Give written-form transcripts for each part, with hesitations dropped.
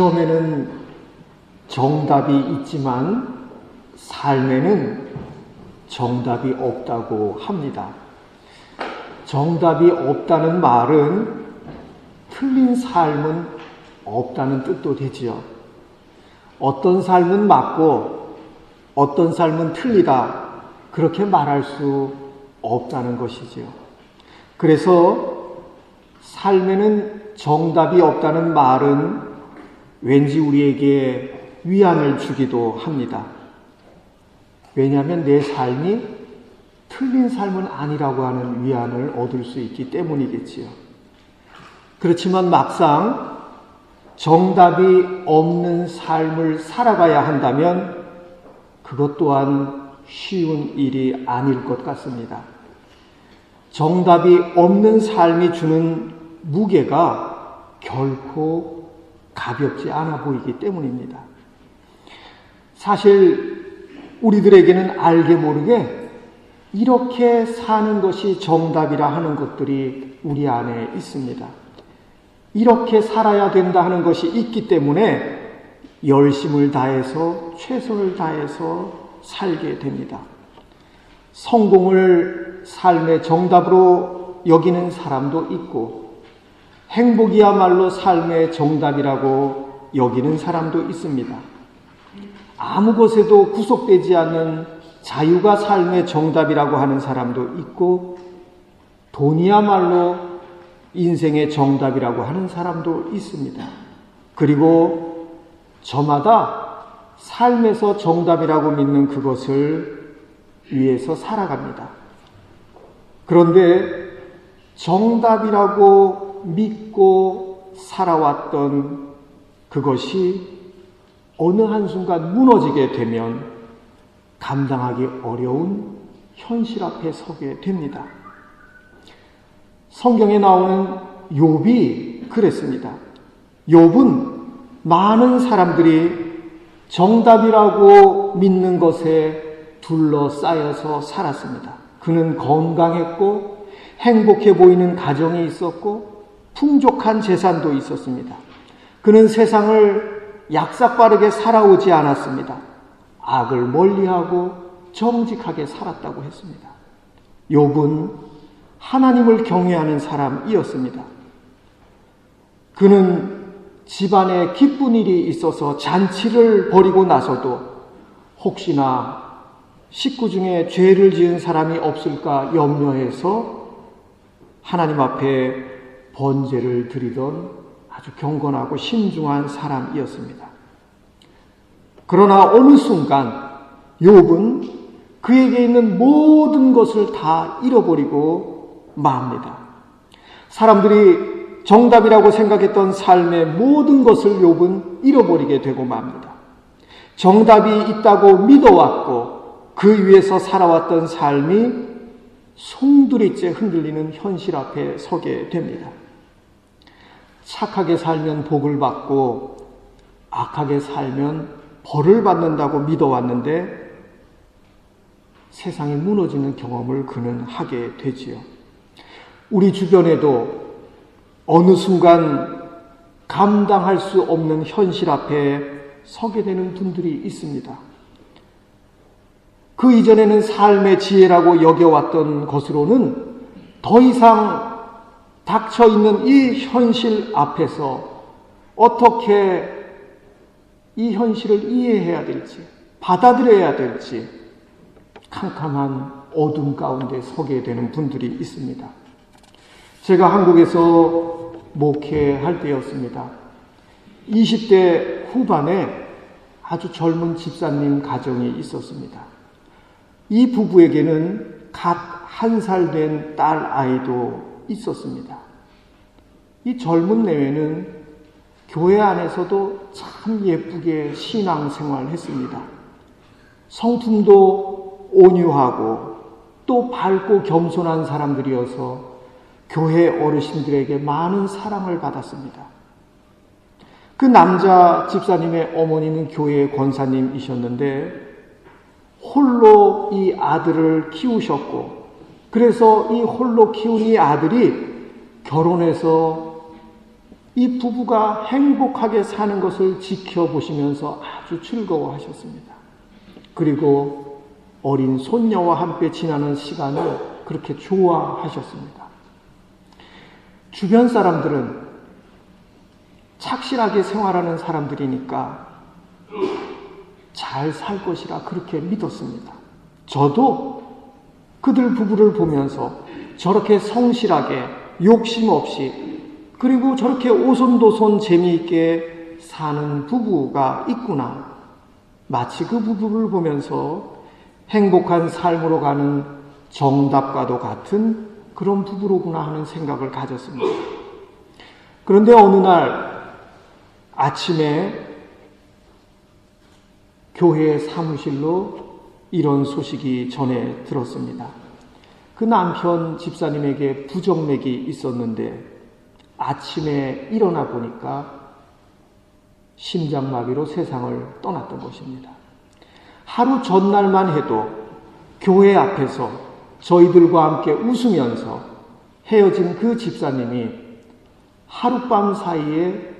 시험에는 정답이 있지만 삶에는 정답이 없다고 합니다. 정답이 없다는 말은 틀린 삶은 없다는 뜻도 되지요. 어떤 삶은 맞고 어떤 삶은 틀리다, 그렇게 말할 수 없다는 것이지요. 그래서 삶에는 정답이 없다는 말은 왠지 우리에게 위안을 주기도 합니다. 왜냐하면 내 삶이 틀린 삶은 아니라고 하는 위안을 얻을 수 있기 때문이겠지요. 그렇지만 막상 정답이 없는 삶을 살아가야 한다면 그것 또한 쉬운 일이 아닐 것 같습니다. 정답이 없는 삶이 주는 무게가 결코 가볍지 않아 보이기 때문입니다. 사실 우리들에게는 알게 모르게 이렇게 사는 것이 정답이라 하는 것들이 우리 안에 있습니다. 이렇게 살아야 된다 하는 것이 있기 때문에 열심을 다해서 최선을 다해서 살게 됩니다. 성공을 삶의 정답으로 여기는 사람도 있고 행복이야말로 삶의 정답이라고 여기는 사람도 있습니다. 아무 것에도 구속되지 않는 자유가 삶의 정답이라고 하는 사람도 있고 돈이야말로 인생의 정답이라고 하는 사람도 있습니다. 그리고 저마다 삶에서 정답이라고 믿는 그것을 위해서 살아갑니다. 그런데 정답이라고 믿고 살아왔던 그것이 어느 한순간 무너지게 되면 감당하기 어려운 현실 앞에 서게 됩니다. 성경에 나오는 욥이 그랬습니다. 욥은 많은 사람들이 정답이라고 믿는 것에 둘러싸여서 살았습니다. 그는 건강했고 행복해 보이는 가정이 있었고 풍족한 재산도 있었습니다. 그는 세상을 약삭빠르게 살아오지 않았습니다. 악을 멀리하고 정직하게 살았다고 했습니다. 욥은 하나님을 경외하는 사람이었습니다. 그는 집안에 기쁜 일이 있어서 잔치를 벌이고 나서도 혹시나 식구 중에 죄를 지은 사람이 없을까 염려해서 하나님 앞에 번제를 드리던 아주 경건하고 신중한 사람이었습니다. 그러나 어느 순간 욥은 그에게 있는 모든 것을 다 잃어버리고 맙니다. 사람들이 정답이라고 생각했던 삶의 모든 것을 욥은 잃어버리게 되고 맙니다. 정답이 있다고 믿어왔고 그 위에서 살아왔던 삶이 송두리째 흔들리는 현실 앞에 서게 됩니다. 착하게 살면 복을 받고 악하게 살면 벌을 받는다고 믿어왔는데 세상이 무너지는 경험을 그는 하게 되지요. 우리 주변에도 어느 순간 감당할 수 없는 현실 앞에 서게 되는 분들이 있습니다. 그 이전에는 삶의 지혜라고 여겨왔던 것으로는 더 이상 닥쳐있는 이 현실 앞에서 어떻게 이 현실을 이해해야 될지, 받아들여야 될지 캄캄한 어둠 가운데 서게 되는 분들이 있습니다. 제가 한국에서 목회할 때였습니다. 20대 후반에 아주 젊은 집사님 가정이 있었습니다. 이 부부에게는 갓 1살 된 딸 아이도 있었습니다. 이 젊은 내외는 교회 안에서도 참 예쁘게 신앙생활을 했습니다. 성품도 온유하고 또 밝고 겸손한 사람들이어서 교회 어르신들에게 많은 사랑을 받았습니다. 그 남자 집사님의 어머니는 교회 권사님이셨는데 홀로 이 아들을 키우셨고, 그래서 이 홀로 키운 이 아들이 결혼해서 이 부부가 행복하게 사는 것을 지켜보시면서 아주 즐거워하셨습니다. 그리고 어린 손녀와 함께 지나는 시간을 그렇게 좋아하셨습니다. 주변 사람들은 착실하게 생활하는 사람들이니까 잘 살 것이라 그렇게 믿었습니다. 저도 그들 부부를 보면서 저렇게 성실하게 욕심 없이 그리고 저렇게 오손도손 재미있게 사는 부부가 있구나. 마치 그 부부를 보면서 행복한 삶으로 가는 정답과도 같은 그런 부부로구나 하는 생각을 가졌습니다. 그런데 어느 날 아침에 교회 사무실로 이런 소식이 전해 들었습니다. 그 남편 집사님에게 부정맥이 있었는데 아침에 일어나 보니까 심장마비로 세상을 떠났던 것입니다. 하루 전날만 해도 교회 앞에서 저희들과 함께 웃으면서 헤어진 그 집사님이 하룻밤 사이에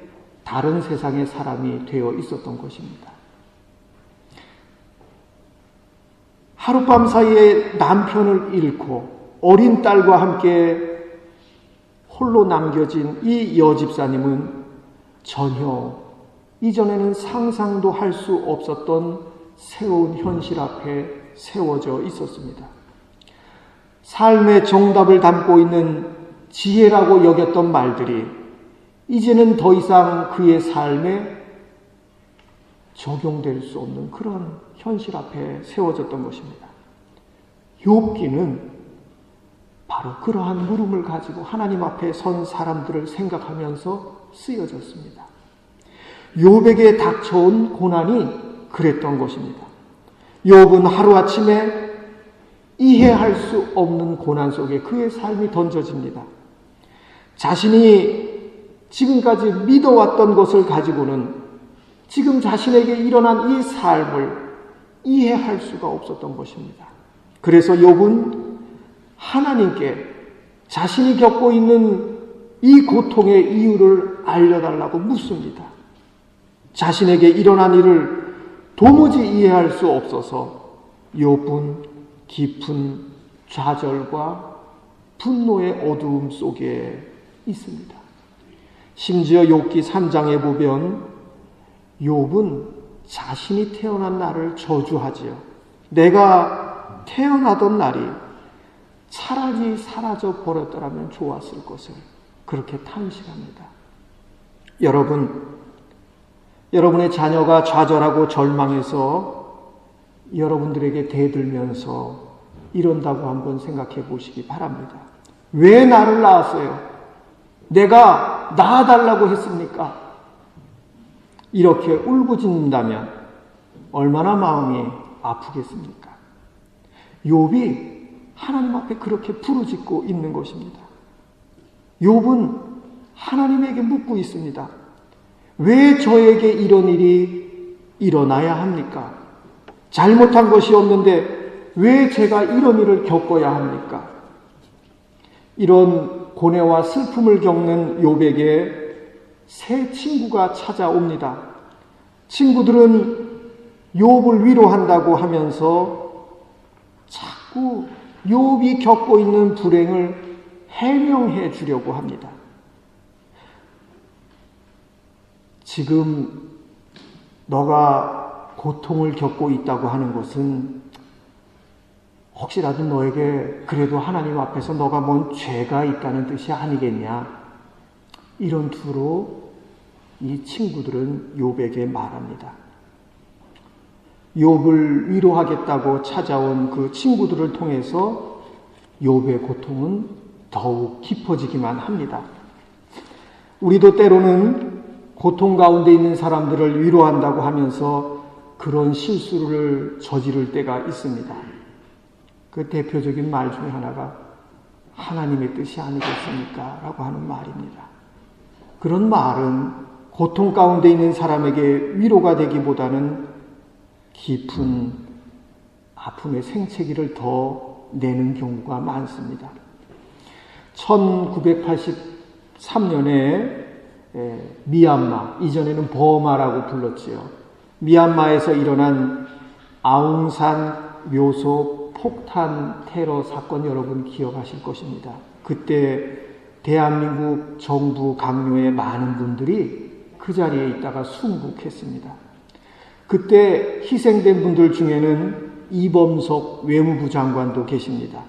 다른 세상의 사람이 되어 있었던 것입니다. 하룻밤 사이에 남편을 잃고 어린 딸과 함께 홀로 남겨진 이 여집사님은 전혀 이전에는 상상도 할 수 없었던 새로운 현실 앞에 세워져 있었습니다. 삶의 정답을 담고 있는 지혜라고 여겼던 말들이 이제는 더 이상 그의 삶에 적용될 수 없는 그런 현실 앞에 세워졌던 것입니다. 욥기는 바로 그러한 물음을 가지고 하나님 앞에 선 사람들을 생각하면서 쓰여졌습니다. 욥에게 닥쳐온 고난이 그랬던 것입니다. 욥은 하루아침에 이해할 수 없는 고난 속에 그의 삶이 던져집니다. 자신이 지금까지 믿어왔던 것을 가지고는 지금 자신에게 일어난 이 삶을 이해할 수가 없었던 것입니다. 그래서 욥은 하나님께 자신이 겪고 있는 이 고통의 이유를 알려달라고 묻습니다. 자신에게 일어난 일을 도무지 이해할 수 없어서 욥은 깊은 좌절과 분노의 어두움 속에 있습니다. 심지어 욥기 3장에 보면 욥은 자신이 태어난 날을 저주하지요. 내가 태어나던 날이 차라리 사라져 버렸더라면 좋았을 것을 그렇게 탄식합니다. 여러분의 자녀가 좌절하고 절망해서 여러분들에게 대들면서 이런다고 한번 생각해 보시기 바랍니다. 왜 나를 낳았어요? 내가 낳아달라고 했습니까? 이렇게 울부짖는다면 얼마나 마음이 아프겠습니까? 욥이 하나님 앞에 그렇게 부르짖고 있는 것입니다. 욥은 하나님에게 묻고 있습니다. 왜 저에게 이런 일이 일어나야 합니까? 잘못한 것이 없는데 왜 제가 이런 일을 겪어야 합니까? 이런 고뇌와 슬픔을 겪는 욥에게 새 친구가 찾아옵니다. 친구들은 욥을 위로한다고 하면서 자꾸 욥이 겪고 있는 불행을 해명해 주려고 합니다. 지금 너가 고통을 겪고 있다고 하는 것은 혹시라도 너에게 그래도 하나님 앞에서 너가 뭔 죄가 있다는 뜻이 아니겠냐? 이런 투로 이 친구들은 욥에게 말합니다. 욥을 위로하겠다고 찾아온 그 친구들을 통해서 욥의 고통은 더욱 깊어지기만 합니다. 우리도 때로는 고통 가운데 있는 사람들을 위로한다고 하면서 그런 실수를 저지를 때가 있습니다. 그 대표적인 말 중에 하나가 하나님의 뜻이 아니겠습니까? 라고 하는 말입니다. 그런 말은 고통 가운데 있는 사람에게 위로가 되기보다는 깊은 아픔의 생채기를 더 내는 경우가 많습니다. 1983년에 미얀마, 이전에는 버마라고 불렀지요. 미얀마에서 일어난 아웅산 묘소 폭탄 테러 사건 여러분 기억하실 것입니다. 그때 대한민국 정부 강요의 많은 분들이 그 자리에 있다가 순국했습니다. 그때 희생된 분들 중에는 이범석 외무부 장관도 계십니다.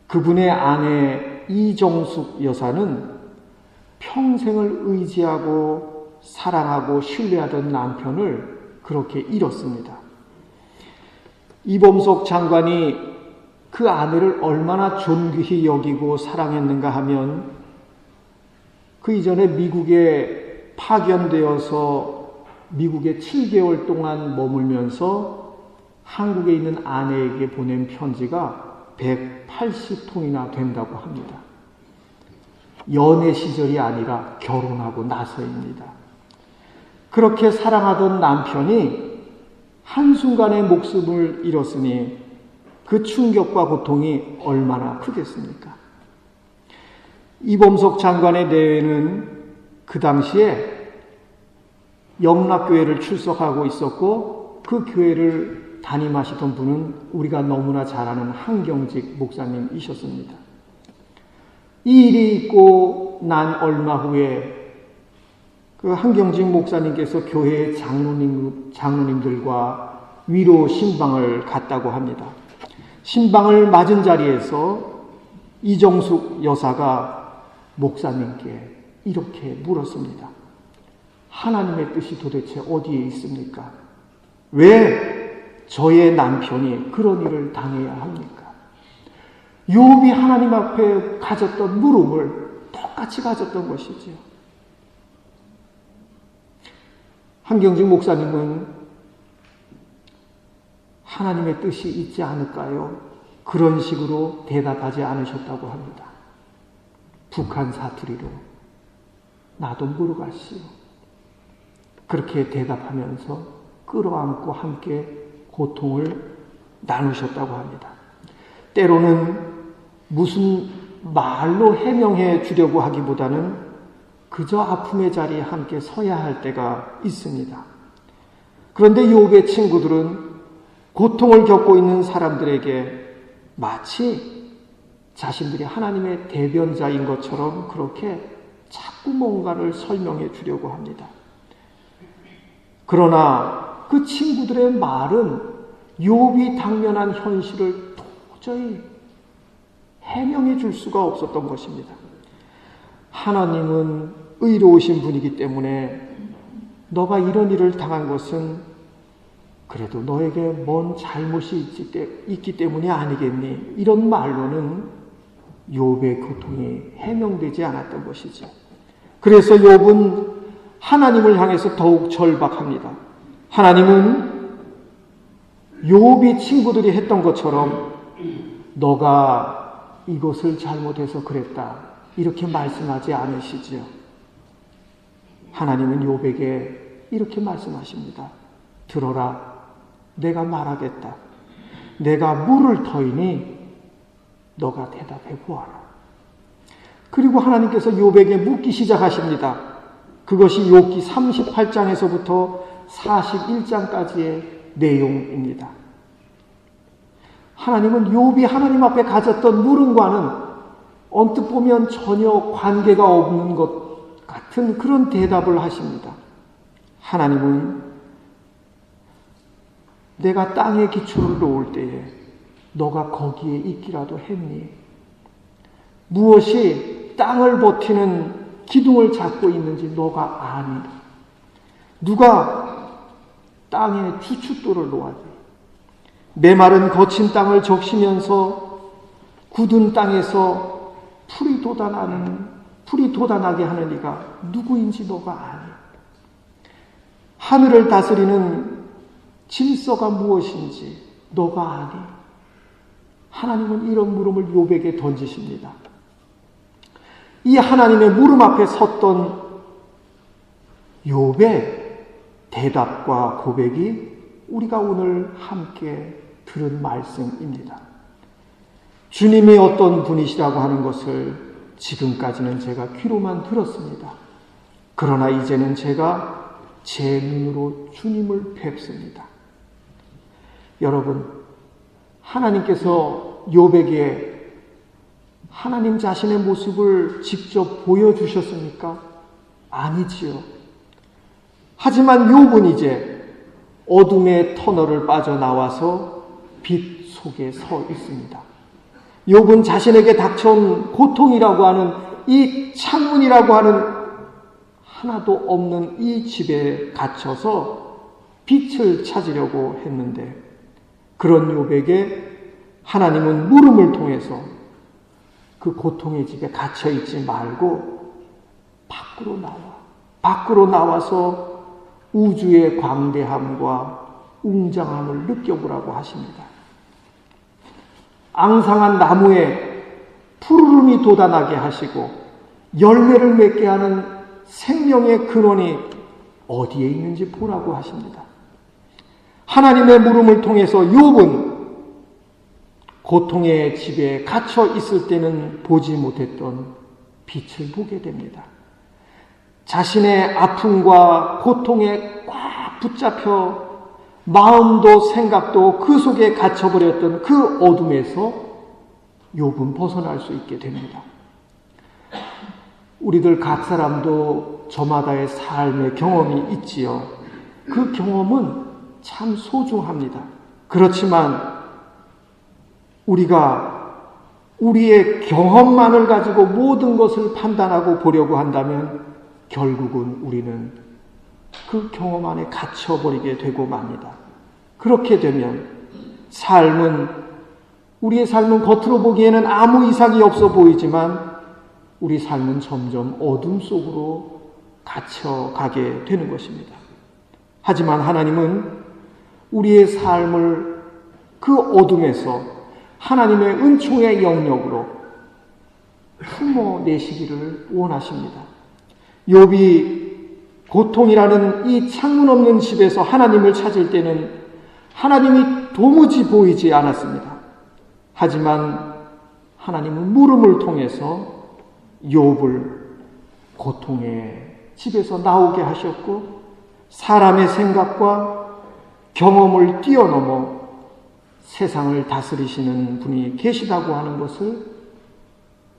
그분의 아내 이정숙 여사는 평생을 의지하고 사랑하고 신뢰하던 남편을 그렇게 잃었습니다. 이범석 장관이 그 아내를 얼마나 존귀히 여기고 사랑했는가 하면 그 이전에 미국에 파견되어서 미국에 7개월 동안 머물면서 한국에 있는 아내에게 보낸 편지가 180통이나 된다고 합니다. 연애 시절이 아니라 결혼하고 나서입니다. 그렇게 사랑하던 남편이 한순간에 목숨을 잃었으니 그 충격과 고통이 얼마나 크겠습니까? 이범석 장관의 내외는 그 당시에 영락교회를 출석하고 있었고 그 교회를 담임하시던 분은 우리가 너무나 잘 아는 한경직 목사님이셨습니다. 이 일이 있고 난 얼마 후에 그 한경직 목사님께서 교회의 장로님들과 위로 신방을 갔다고 합니다. 신방을 맞은 자리에서 이정숙 여사가 목사님께 이렇게 물었습니다. 하나님의 뜻이 도대체 어디에 있습니까? 왜 저의 남편이 그런 일을 당해야 합니까? 욥이 하나님 앞에 가졌던 물음을 똑같이 가졌던 것이지요. 한경직 목사님은 하나님의 뜻이 있지 않을까요? 그런 식으로 대답하지 않으셨다고 합니다. 북한 사투리로 나도 모르겠시오. 그렇게 대답하면서 끌어안고 함께 고통을 나누셨다고 합니다. 때로는 무슨 말로 해명해 주려고 하기보다는 그저 아픔의 자리에 함께 서야 할 때가 있습니다. 그런데 욥의 친구들은 고통을 겪고 있는 사람들에게 마치 자신들이 하나님의 대변자인 것처럼 그렇게 자꾸 뭔가를 설명해 주려고 합니다. 그러나 그 친구들의 말은 욥이 당면한 현실을 도저히 해명해 줄 수가 없었던 것입니다. 하나님은 의로우신 분이기 때문에 너가 이런 일을 당한 것은 그래도 너에게 뭔 잘못이 있기 때문이 아니겠니? 이런 말로는 욥의 고통이 해명되지 않았던 것이죠. 그래서 욥은 하나님을 향해서 더욱 절박합니다. 하나님은 욥이 친구들이 했던 것처럼 너가 이것을 잘못해서 그랬다 이렇게 말씀하지 않으시지요. 하나님은 욥에게 이렇게 말씀하십니다. 들어라, 내가 말하겠다. 내가 물을 터이니 너가 대답해 보아라. 그리고 하나님께서 욥에게 묻기 시작하십니다. 그것이 욥기 38장에서부터 41장까지의 내용입니다. 하나님은 욥이 하나님 앞에 가졌던 물음과는 언뜻 보면 전혀 관계가 없는 것 같은 그런 대답을 하십니다. 하나님은 내가 땅에 기초를 놓을 때에 너가 거기에 있기라도 했니? 무엇이 땅을 버티는 기둥을 잡고 있는지 너가 아니? 누가 땅에 주춧돌을 놓았니? 메마른 거친 땅을 적시면서 굳은 땅에서 풀이 돋아나게 하는 이가 누구인지 너가 아니? 하늘을 다스리는 질서가 무엇인지 너가 아니? 하나님은 이런 물음을 욥에게 던지십니다. 이 하나님의 물음 앞에 섰던 욥의 대답과 고백이 우리가 오늘 함께 들은 말씀입니다. 주님이 어떤 분이시라고 하는 것을 지금까지는 제가 귀로만 들었습니다. 그러나 이제는 제가 제 눈으로 주님을 뵙습니다. 여러분, 하나님께서 욥에게 하나님 자신의 모습을 직접 보여주셨습니까? 아니지요. 하지만 욥은 이제 어둠의 터널을 빠져나와서 빛 속에 서 있습니다. 욥은 자신에게 닥쳐온 고통이라고 하는 이 창문이라고 하는 하나도 없는 이 집에 갇혀서 빛을 찾으려고 했는데, 그런 욥에게 하나님은 물음을 통해서 그 고통의 집에 갇혀 있지 말고 밖으로 나와서 우주의 광대함과 웅장함을 느껴보라고 하십니다. 앙상한 나무에 푸르름이 돋아나게 하시고 열매를 맺게 하는 생명의 근원이 어디에 있는지 보라고 하십니다. 하나님의 물음을 통해서 욥은 고통의 집에 갇혀 있을 때는 보지 못했던 빛을 보게 됩니다. 자신의 아픔과 고통에 꽉 붙잡혀 마음도 생각도 그 속에 갇혀버렸던 그 어둠에서 욥은 벗어날 수 있게 됩니다. 우리들 각 사람도 저마다의 삶의 경험이 있지요. 그 경험은 참 소중합니다. 그렇지만 우리가 우리의 경험만을 가지고 모든 것을 판단하고 보려고 한다면 결국은 우리는 그 경험 안에 갇혀버리게 되고 맙니다. 그렇게 되면 우리의 삶은 겉으로 보기에는 아무 이상이 없어 보이지만 우리 삶은 점점 어둠 속으로 갇혀가게 되는 것입니다. 하지만 하나님은 우리의 삶을 그 어둠에서 하나님의 은총의 영역으로 품어내시기를 원하십니다. 욥이 고통이라는 이 창문 없는 집에서 하나님을 찾을 때는 하나님이 도무지 보이지 않았습니다. 하지만 하나님은 물음을 통해서 욥을 고통의 집에서 나오게 하셨고 사람의 생각과 경험을 뛰어넘어 세상을 다스리시는 분이 계시다고 하는 것을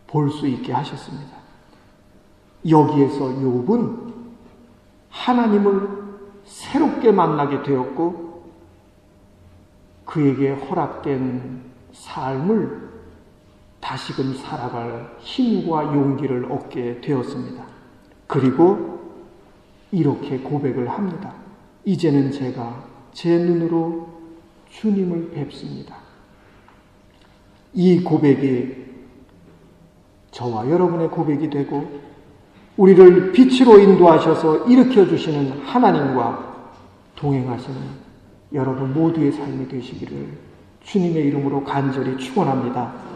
볼 수 있게 하셨습니다. 여기에서 욥은 하나님을 새롭게 만나게 되었고 그에게 허락된 삶을 다시금 살아갈 힘과 용기를 얻게 되었습니다. 그리고 이렇게 고백을 합니다. 이제는 제가 제 눈으로 주님을 뵙습니다. 이 고백이 저와 여러분의 고백이 되고 우리를 빛으로 인도하셔서 일으켜주시는 하나님과 동행하시는 여러분 모두의 삶이 되시기를 주님의 이름으로 간절히 축원합니다.